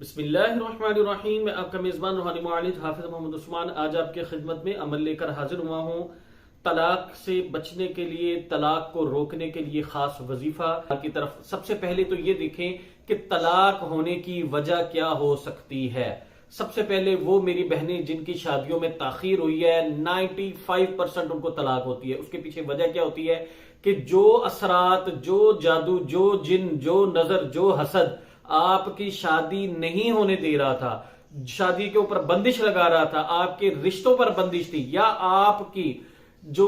बिस्मिल्लाहिर्रहमानिर्रहीम। मैं आपका मेज़बान रूहानी मुआलिज हाफिज मोहम्मद उस्मान आज आपके खिदमत में अमल लेकर हाजिर हुआ हूँ। तलाक से बचने के लिए, तलाक को रोकने के लिए खास वजीफा की तरफ। सबसे पहले तो ये देखें कि तलाक होने की वजह क्या हो सकती है। सबसे पहले वो मेरी बहनें जिनकी शादियों में ताखीर हुई है, 95% उनको तलाक होती है। उसके पीछे वजह क्या होती है कि जो असरात, जो जादू, जो जिन, जो नजर, जो हसद आपकी शादी नहीं होने दे रहा था, शादी के ऊपर बंदिश लगा रहा था, आपके रिश्तों पर बंदिश थी, या आपकी जो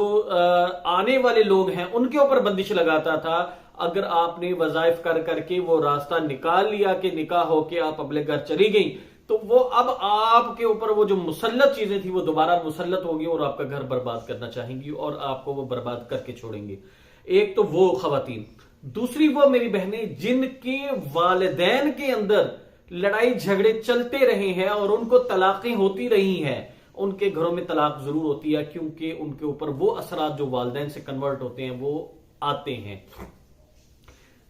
आने वाले लोग हैं उनके ऊपर बंदिश लगाता था, अगर आपने वजाइफ कर करके वो रास्ता निकाल लिया कि निकाह होके आप अपने घर चली गई, तो वो अब आपके ऊपर वो जो मुसल्लत चीजें थी वो दोबारा मुसल्लत होगी और आपका घर बर्बाद करना चाहेंगी और आपको वो बर्बाद करके छोड़ेंगे। एक तो वो खवातीन, दूसरी वो मेरी बहनें जिनके वालिदैन के अंदर लड़ाई झगड़े चलते रहे हैं और उनको तलाकें होती रही हैं। उनके घरों में तलाक जरूर होती है क्योंकि उनके ऊपर वो असरात जो वालिदैन से कन्वर्ट होते हैं वो आते हैं।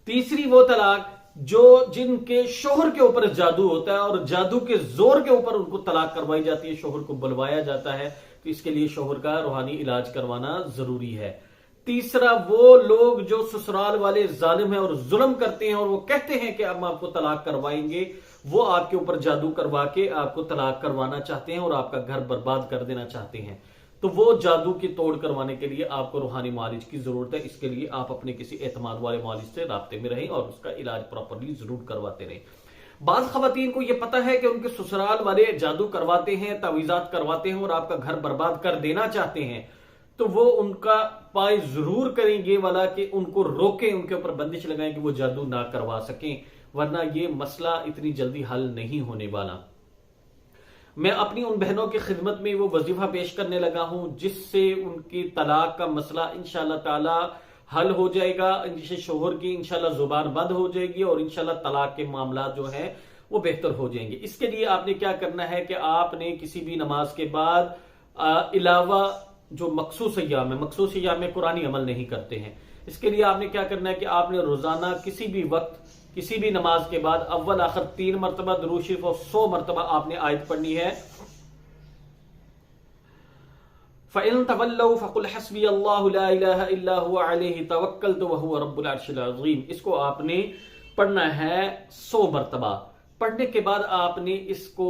तीसरी वो तलाक जो जिनके शोहर के ऊपर जादू होता है और जादू के जोर के ऊपर उनको तलाक करवाई जाती है, शोहर को बुलवाया जाता है, तो इसके लिए शोहर का रूहानी इलाज करवाना जरूरी है। तीसरा वो लोग जो ससुराल वाले जालिम हैं और जुल्म करते हैं और वो कहते हैं कि अब हम आपको तलाक करवाएंगे, वो आपके ऊपर जादू करवा के आपको तलाक करवाना चाहते हैं और आपका घर बर्बाद कर देना चाहते हैं। तो वो जादू की तोड़ करवाने के लिए आपको रूहानी मालिज की जरूरत है। इसके लिए आप अपने किसी एतमाद वाले मालिज से राब्ते में रहें और उसका इलाज प्रॉपरली जरूर करवाते रहें। बाज़ खवातीन को यह पता है कि उनके ससुराल वाले जादू करवाते हैं, तावीज़ात करवाते हैं और आपका घर बर्बाद कर देना चाहते हैं, तो वो उनका पाए जरूर करेंगे वाला कि उनको रोकें, उनके ऊपर बंदिश लगाएं कि वो जादू ना करवा सकें, वरना ये मसला इतनी जल्दी हल नहीं होने वाला। मैं अपनी उन बहनों की खिदमत में वो वजीफा पेश करने लगा हूं जिससे उनकी तलाक का मसला इंशाल्लाह ताला हल हो जाएगा। जिससे शोहर की इंशाल्लाह जुबान बंद हो जाएगी और इंशाल्लाह तलाक के मामला जो है वो बेहतर हो जाएंगे। इसके लिए आपने क्या करना है कि आपने किसी भी नमाज के बाद अलावा जो मखसूस अय्याम में कुरानी अमल नहीं करते हैं, इसके लिए आपने क्या करना है कि आपने रोजाना किसी भी वक्त किसी भी नमाज के बाद अव्वल आखिर 3 मरतबा दुरूद शरीफ और 100 मरतबा आपने आयत पढ़नी है। फ़इन तवल्लौ फ़कुल हस्बी अल्लाहु ला इलाहा इल्ला हुवा अलैहि तवक्कलतु व हुवा रब्बुल अर्शिल अज़ीम। इसको आपने पढ़ना है 100 मरतबा। पढ़ने के बाद आपने इसको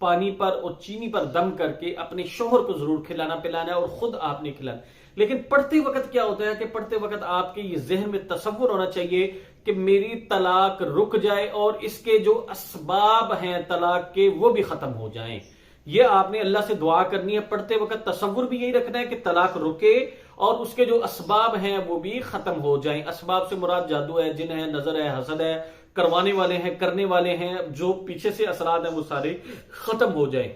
पानी पर और चीनी पर दम करके अपने शोहर को जरूर खिलाना पिलाना है और खुद आपने खिलाना। लेकिन पढ़ते वक्त क्या होता है कि पढ़ते वक्त आपके ये जहन में तसव्वुर होना चाहिए कि मेरी तलाक रुक जाए और इसके जो असबाब हैं तलाक के वो भी खत्म हो जाएं। ये आपने अल्लाह से दुआ करनी है। पढ़ते वक्त तसव्वुर भी यही रखना है कि तलाक रुके और उसके जो असबाब हैं वो भी खत्म हो जाएं। असबाब से मुराद जादू है, जिन है, नजर है, हसद है, करवाने वाले हैं, करने वाले हैं, जो पीछे से असरात हैं वो सारे खत्म हो जाएं।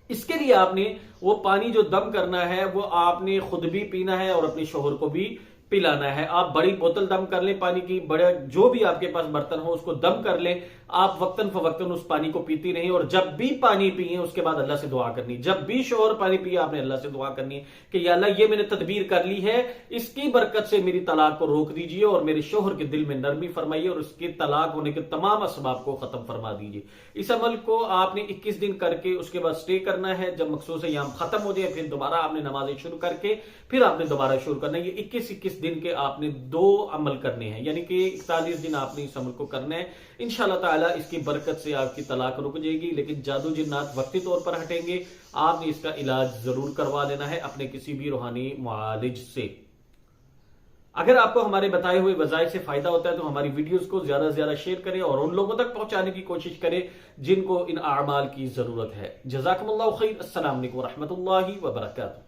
इसके लिए आपने वो पानी जो दम करना है वो आपने खुद भी पीना है और अपने शोहर को भी पिलाना है। आप बड़ी बोतल दम कर लें पानी की, बड़े जो भी आपके पास बर्तन हो उसको दम कर लें। आप वक्तन फवक्तन उस पानी को पीती रहें और जब भी पानी पिए उसके बाद अल्लाह से दुआ करनी। जब भी शोहर पानी पिए आपने अल्लाह से दुआ करनी है कि या अल्लाह ये मैंने तदबीर कर ली है, इसकी बरकत से मेरी तलाक को रोक दीजिए और मेरे शोहर के दिल में नरमी फरमाइए और उसके तलाक होने के तमाम असबाब को खत्म फरमा दीजिए। इस अमल को आपने 21 दिन करके उसके बाद स्टे करना है। जब मखसूस अय्याम खत्म हो जाए फिर दोबारा आपने नमाजें शुरू करके फिर आपने दोबारा शुरू करना है। ये 21 दिन के आपने 2 अमल करने हैं, यानी कि 41 दिन आपने इस अमल को करना है। इंशाल्लाह ताला इसकी बरकत से आपकी तलाक रुक जाएगी। लेकिन जादू जिन्नात वक्ती तौर पर हटेंगे। आपने इसका इलाज जरूर करवा लेना है अपने किसी भी रूहानी मुआलिज से। अगर आपको हमारे बताए हुए वज़ाइफ से फायदा होता है तो हमारी वीडियोस को ज्यादा से ज्यादा शेयर करें और उन लोगों तक पहुंचाने की कोशिश करें जिनको इन आमाल की जरूरत है। जज़ाकुमुल्लाहु खैर। अस्सलाम वालेकुम व रहमतुल्लाहि व बरकातुहू।